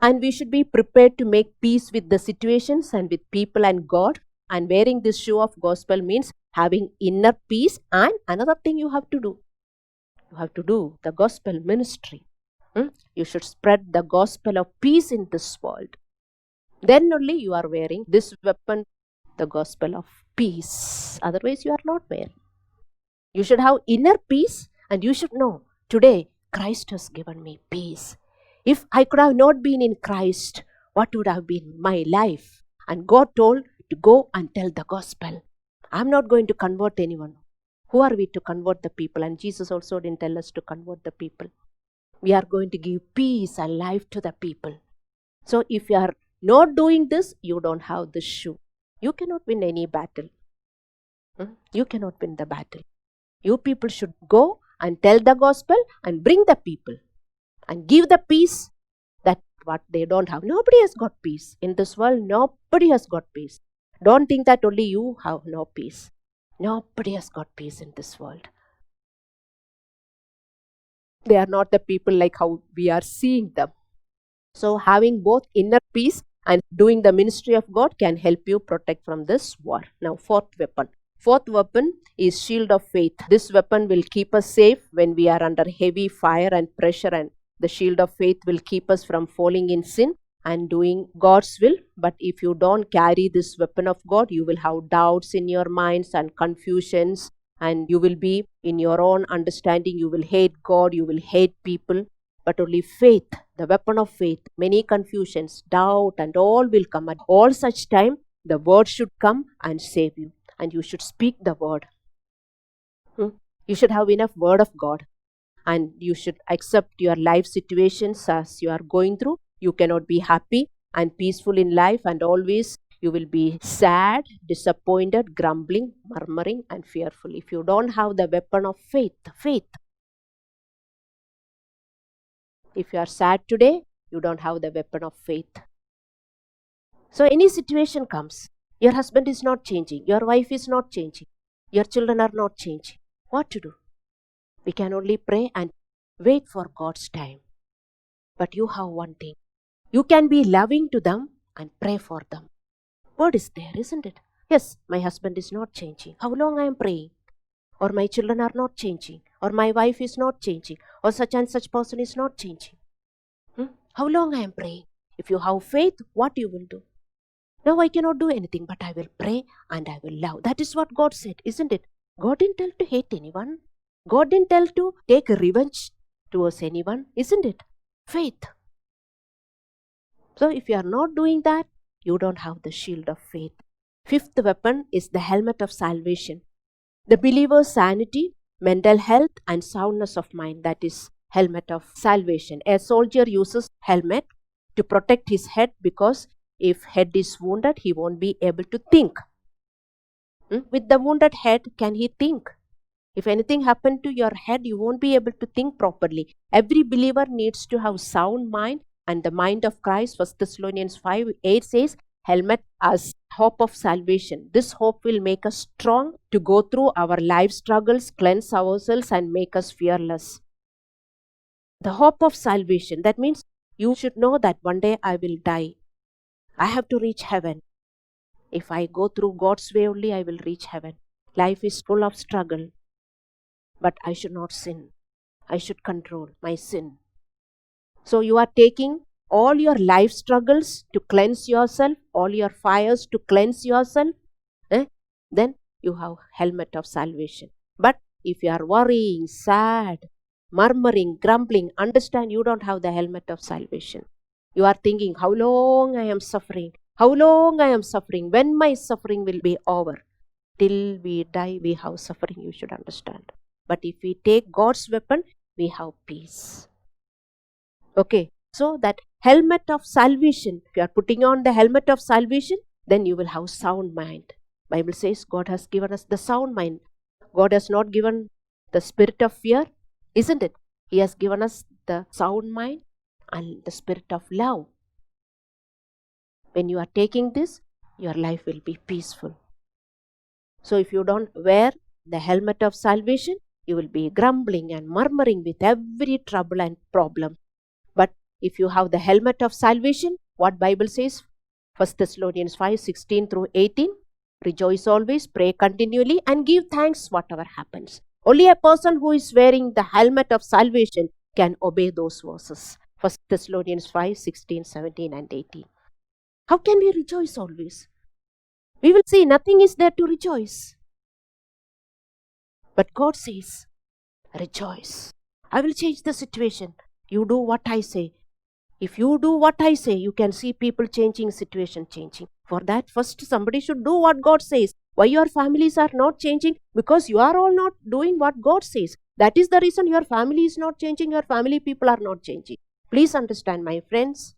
And we should be prepared to make peace with the situations and with people and God. And wearing this shoe of gospel means having inner peace. And another thing you have to do. You have to do the gospel ministry. You should spread the gospel of peace in this world. Then only you are wearing this weapon, the gospel of peace. Otherwise, you are not wearing. You should have inner peace and you should know, today, Christ has given me peace. If I could have not been in Christ, what would have been my life? And God told to go and tell the gospel. I'm not going to convert anyone. Who are we to convert the people? And Jesus also didn't tell us to convert the people. We are going to give peace and life to the people. So if you are not doing this, you don't have this shoe. You cannot win any battle. You cannot win the battle. You people should go and tell the gospel and bring the people and give the peace that what they don't have. Nobody has got peace. In this world, nobody has got peace. Don't think that only you have no peace. Nobody has got peace in this world. They are not the people like how we are seeing them. So having both inner peace and doing the ministry of God can help you protect from this war. Now, fourth weapon. Fourth weapon is shield of faith. This weapon will keep us safe when we are under heavy fire and pressure, and the shield of faith will keep us from falling in sin and doing God's will. But if you don't carry this weapon of God, you will have doubts in your minds and confusions, and you will be in your own understanding. You will hate God, you will hate people. But only faith, the weapon of faith, many confusions, doubt and all will come. At all such time, the word should come and save you. And you should speak the word. You should have enough word of God. And you should accept your life situations as you are going through. You cannot be happy and peaceful in life, and always you will be sad, disappointed, grumbling, murmuring and fearful if you don't have the weapon of faith. If you are sad today, you don't have the weapon of faith. So any situation comes, your husband is not changing, your wife is not changing, your children are not changing. What to do? We can only pray and wait for God's time. But you have one thing. You can be loving to them and pray for them. Word is there, isn't it? Yes, my husband is not changing. How long I am praying? Or my children are not changing. Or my wife is not changing. Or such and such person is not changing. How long I am praying? If you have faith, what you will do? Now I cannot do anything, but I will pray and I will love. That is what God said, isn't it? God didn't tell to hate anyone. God didn't tell to take revenge towards anyone, isn't it? Faith. So if you are not doing that, you don't have the shield of faith. Fifth weapon is the helmet of salvation. The believer's sanity, mental health and soundness of mind, that is helmet of salvation. A soldier uses helmet to protect his head, because if head is wounded, he won't be able to think. With the wounded head, can he think? If anything happened to your head, you won't be able to think properly. Every believer needs to have sound mind and the mind of Christ. 1 Thessalonians 5:8 says, helmet as hope of salvation. This hope will make us strong to go through our life struggles, cleanse ourselves, and make us fearless. The hope of salvation. That means you should know that one day I will die. I have to reach heaven. If I go through God's way only, I will reach heaven. Life is full of struggle. But I should not sin. I should control my sin. So you are taking all your life struggles to cleanse yourself, all your fires to cleanse yourself. Then you have helmet of salvation. But if you are worrying, sad, murmuring, grumbling, understand you don't have the helmet of salvation. You are thinking, how long I am suffering? How long I am suffering? When my suffering will be over? Till we die, we have suffering, you should understand. But if we take God's weapon, we have peace. Okay, so that helmet of salvation, if you are putting on the helmet of salvation, then you will have sound mind. Bible says God has given us the sound mind. God has not given the spirit of fear, isn't it? He has given us the sound mind and the spirit of love. When you are taking this, your life will be peaceful. So if you don't wear the helmet of salvation, you will be grumbling and murmuring with every trouble and problem. But if you have the helmet of salvation, what Bible says, 1 Thessalonians 5:16 through 18, rejoice always, pray continually, and give thanks whatever happens. Only a person who is wearing the helmet of salvation can obey those verses. 1 Thessalonians 5:16, 17 and 18. How can we rejoice always? We will see nothing is there to rejoice. But God says, rejoice. I will change the situation. You do what I say. If you do what I say, you can see people changing, situation changing. For that, first somebody should do what God says. Why your families are not changing? Because you are all not doing what God says. That is the reason your family is not changing, your family people are not changing. Please understand, my friends.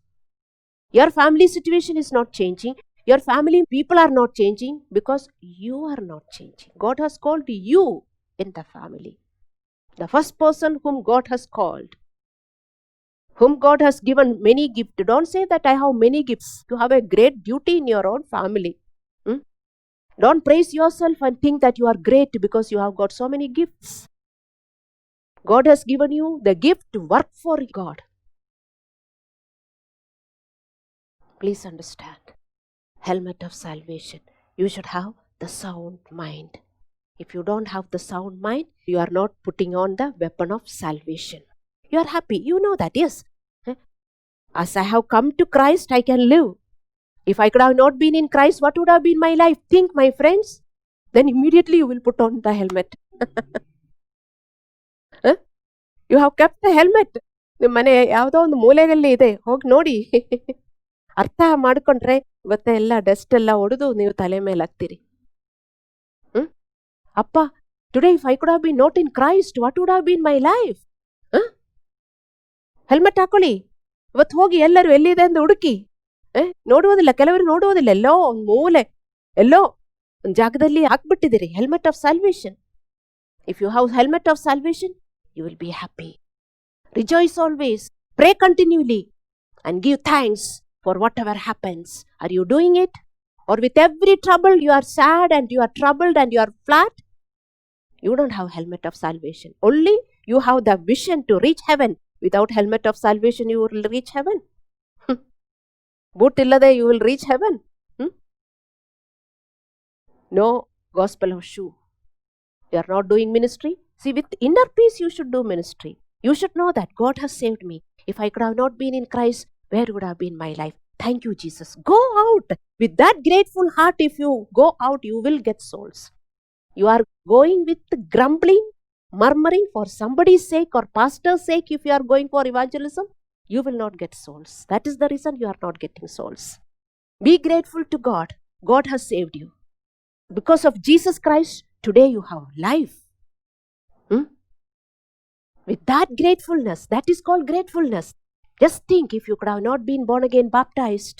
Your family situation is not changing. Your family people are not changing because you are not changing. God has called you in the family. The first person whom God has called, whom God has given many gifts. Don't say that I have many gifts. You have a great duty in your own family. Don't praise yourself and think that you are great because you have got so many gifts. God has given you the gift to work for God. Please understand. Helmet of salvation. You should have the sound mind. If you don't have the sound mind, you are not putting on the weapon of salvation. You are happy. You know that, yes. As I have come to Christ, I can live. If I could have not been in Christ, what would have been my life? Think, my friends. Then immediately you will put on the helmet. You have kept the helmet. ನಿಮ್ಮ ಮನೆ ಯಾವುದೋ ಒಂದು ಮೂಲೆಯಲ್ಲಿ ಇದೆ, ಹೋಗಿ ನೋಡಿ. ಅರ್ಥ ಮಾಡಿಕೊಂಡ್ರೆ ಇವತ್ತೆ ಎಲ್ಲ ಡಸ್ಟ್ ಎಲ್ಲ ಹೊಡೆದು ನೀವು ತಲೆ ಮೇಲೆ ಹಾಕ್ತೀರಿ. ಅಪ್ಪ, today if I could have been not in Christ, what would have been my life? Helmet ಹಾಕೊಳ್ಳಿ. ಇವತ್ತು ಹೋಗಿ ಎಲ್ಲರೂ ಎಲ್ಲಿದೆ ಅಂತ ಹುಡುಕಿ. ನೋಡುವುದಿಲ್ಲ, ಕೆಲವರು ನೋಡುವುದಿಲ್ಲ, ಎಲ್ಲೋ ಒಂದು ಮೂಲೆ, ಎಲ್ಲೋ ಒಂದು ಜಾಗದಲ್ಲಿ ಹಾಕ್ಬಿಟ್ಟಿದ್ದೀರಿ helmet of salvation. If you have helmet of salvation, you will be happy. Rejoice always. Pray continually and give thanks for whatever happens. Are you doing it? Or with every trouble you are sad and you are troubled and you are flat? You don't have helmet of salvation. Only you have the vision to reach heaven. Without helmet of salvation, you will reach heaven. Boot illade you will reach heaven. No gospel of shoe. You are not doing ministry. See, with inner peace, you should do ministry. You should know that God has saved me. If I could have not been in Christ, where would have been my life? Thank you, Jesus. Go out with that grateful heart. If you go out, you will get souls. You are going with grumbling, murmuring for somebody's sake or pastor's sake. If you are going for evangelism, you will not get souls. That is the reason you are not getting souls. Be grateful to God. God has saved you. Because of Jesus Christ, today you have life. With that gratefulness, that is called gratefulness. Just think, if you could have not been born again baptized,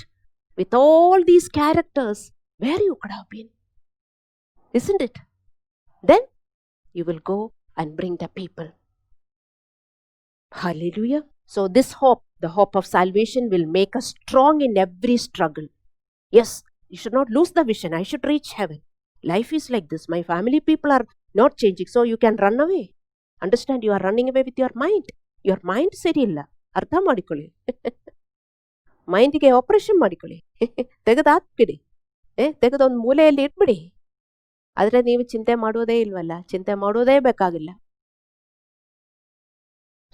with all these characters, where you could have been. Isn't it? Then you will go and bring the people. Hallelujah. So this hope, the hope of salvation, will make us strong in every struggle. Yes, you should not lose the vision. I should reach heaven. Life is like this. My family people are not changing. So you can run away. Understand, you are running away with your mind. Your mind ಸರಿಯಿಲ್ಲ. ಅರ್ಥ ಮಾಡಿಕೊಳ್ಳಿ. ಮೈಂಡಿಗೆ operation ಮಾಡಿಕೊಳ್ಳಿ. ತೆಗೆದಾಕ್ಬಿಡಿ. ತೆಗೆದೊಂದು ಮೂಲೆಯಲ್ಲಿ ಇಟ್ಬಿಡಿ. ಆದರೆ ನೀವು ಚಿಂತೆ ಮಾಡೋದೇ ಇಲ್ವಲ್ಲ. ಚಿಂತೆ ಮಾಡೋದೇ ಬೇಕಾಗಿಲ್ಲ.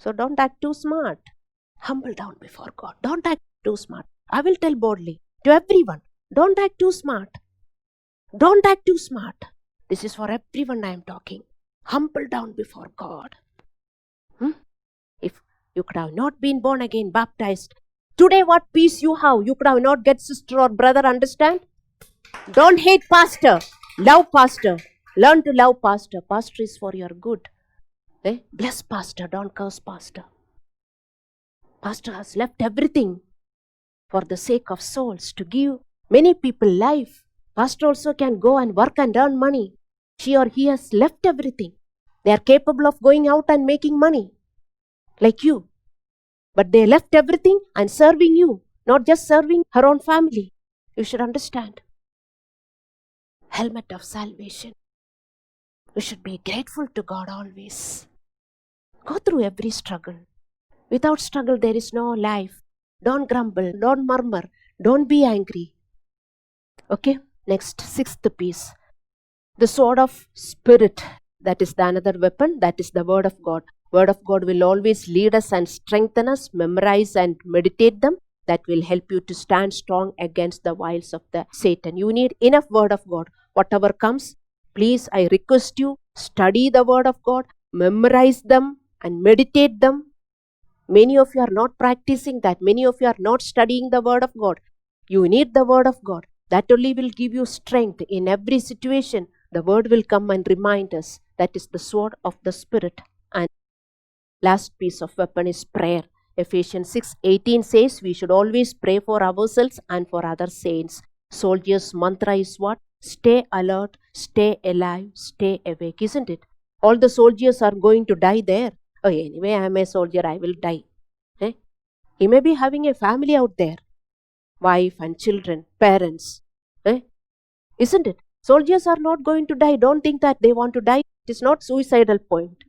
So don't act too smart. Humble down before God. Don't act too smart. I will tell boldly to everyone, don't act too smart. Don't act too smart. This is for everyone I am talking. Humble down before God. If you could have not been born again, baptized, today what peace you have, you could have not get sister or brother, understand? Don't hate pastor. Love pastor. Learn to love pastor. Pastor is for your good. Bless pastor, don't curse pastor. Pastor has left everything for the sake of souls, to give many people life. Pastor also can go and work and earn money. She or he has left everything. They are capable of going out and making money, like you. But they left everything and serving you, not just serving her own family. You should understand. Helmet of salvation. We should be grateful to God always. Go through every struggle. Without struggle, there is no life. Don't grumble. Don't murmur. Don't be angry. Okay? Next, sixth piece. The sword of spirit. That is the another weapon. That is the word of God. Word of God will always lead us and strengthen us. Memorize and meditate them. That will help you to stand strong against the wiles of the Satan. You need enough word of God. Whatever comes, please, I request you, study the word of God. Memorize them and meditate them. Many of you are not practicing that. Many of you are not studying the word of God. You need the word of God. That only will give you strength in every situation. The word will come and remind us. That is the sword of the Spirit. And last piece of weapon is prayer. Ephesians 6:18 says we should always pray for ourselves and for other saints. Soldiers' mantra is what? Stay alert, stay alive, stay awake, isn't it? All the soldiers are going to die there. Oh, anyway, I am a soldier, I will die. He may be having a family out there. Wife and children, parents. Isn't it? Soldiers are not going to die. Don't think that they want to die. It is not suicidal point.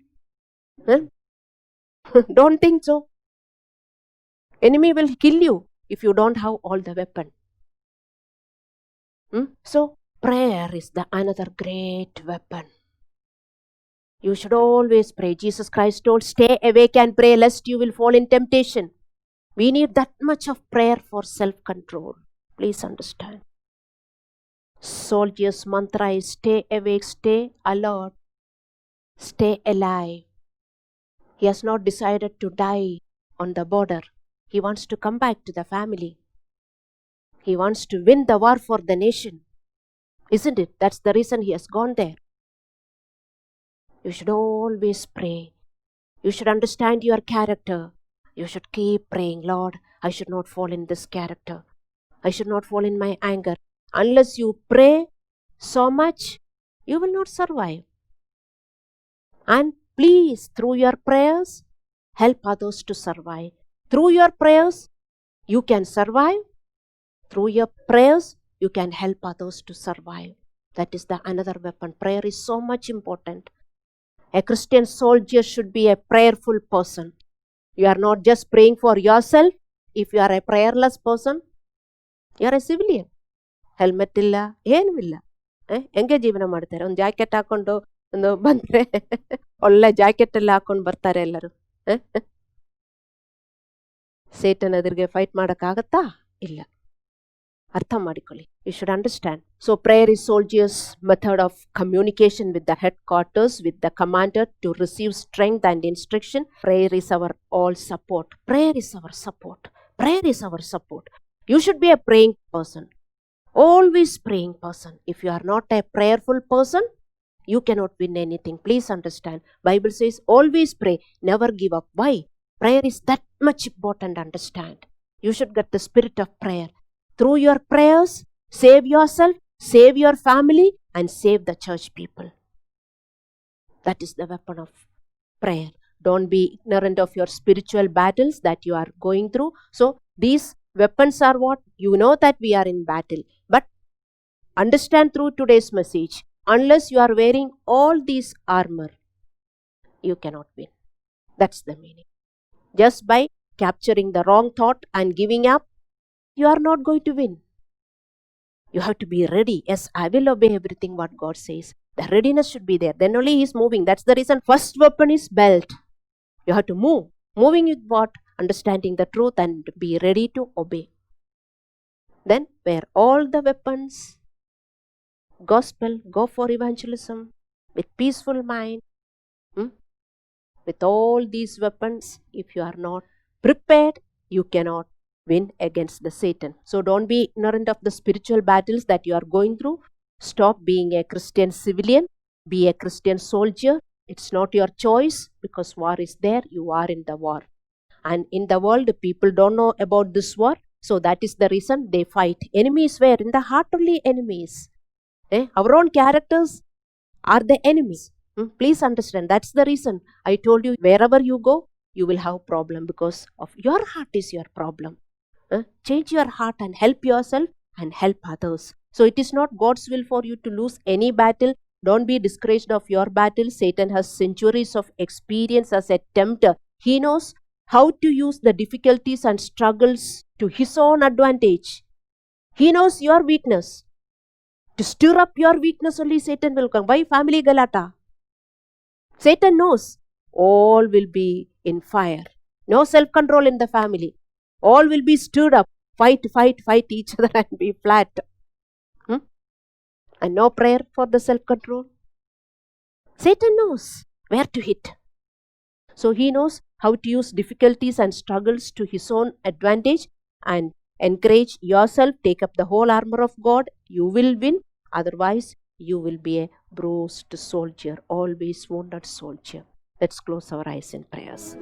Don't think so. Enemy will kill you if you don't have all the weapon. So, prayer is the another great weapon. You should always pray. Jesus Christ told, stay awake and pray lest you will fall in temptation. We need that much of prayer for self-control. Please understand. Soldier's mantra is stay awake, stay alert, stay alive. He has not decided to die on the border. He wants to come back to the family. He wants to win the war for the nation. Isn't it? That's the reason he has gone there. You should always pray. You should understand your character. You should keep praying, Lord, I should not fall in this character. I should not fall in my anger. Unless you pray so much, you will not survive. And please, through your prayers, help others to survive. Through your prayers, you can survive. Through your prayers, you can help others to survive. That is the another weapon. Prayer is so much important. A Christian soldier should be a prayerful person. You are not just praying for yourself. If you are a prayerless person, you are a civilian. Helmet ಇಲ್ಲ, ಏನೂ ಇಲ್ಲ. ಹೆಂಗೆ ಜೀವನ ಮಾಡ್ತಾರೆ? ಒಂದು jacket ಹಾಕೊಂಡು ಒಂದು ಬಂದರೆ ಒಳ್ಳೆ ಜಾಕೆಟ್ ಎಲ್ಲ ಹಾಕೊಂಡು ಬರ್ತಾರೆ ಎಲ್ಲರೂ. ಸೇಟನ್ ಎದುರಿಗೆ ಫೈಟ್ ಮಾಡೋಕ್ಕಾಗತ್ತಾ? ಇಲ್ಲ. ಅರ್ಥ ಮಾಡಿಕೊಳ್ಳಿ. You should understand. So prayer is soldiers' method of communication with the headquarters, with the commander to receive strength and instruction. Prayer is our all support. Prayer is our support. Prayer is our support. You should be a praying person. Always praying person. If you are not a prayerful person, you cannot win anything. Please understand. Bible says always pray. Never give up. Why? Prayer is that much important. Understand. You should get the spirit of prayer. Through your prayers, save yourself, save your family, and save the church people. That is the weapon of prayer. Don't be ignorant of your spiritual battles that you are going through. So, these weapons are what? You know that we are in battle. But understand through today's message, unless you are wearing all these armor, you cannot win. That's the meaning. Just by capturing the wrong thought and giving up, you are not going to win. You have to be ready. Yes, I will obey everything what God says. The readiness should be there. Then only He is moving. That's the reason. First weapon is belt. You have to move. Moving with what? Understanding the truth and be ready to obey. Then wear all the weapons. Gospel, go for evangelism with peaceful mind. With all these weapons, if you are not prepared, you cannot win against the Satan. So don't be ignorant of the spiritual battles that you are going through. Stop being a Christian civilian. Be a Christian soldier. It's not your choice because war is there. You are in the war. And in the world, people don't know about this war. So that is the reason they fight. Enemies were in the heart only enemies. Our own characters are the enemies. Please understand. That's the reason I told you wherever you go, you will have problem because of your heart is your problem. Change your heart and help yourself and help others. So it is not God's will for you to lose any battle. Don't be discouraged of your battle. Satan has centuries of experience as a tempter. He knows how to use the difficulties and struggles to his own advantage. He knows your weakness. To stir up your weakness only Satan will come. Why family galata? Satan knows all will be in fire. No self-control in the family. All will be stirred up. Fight each other and be flat. And no prayer for the self-control. Satan knows where to hit. So he knows how to use difficulties and struggles to his own advantage and encourage yourself. Take up the whole armor of God. You will win. Otherwise, you will be a bruised soldier, always wounded soldier. Let's close our eyes in prayers.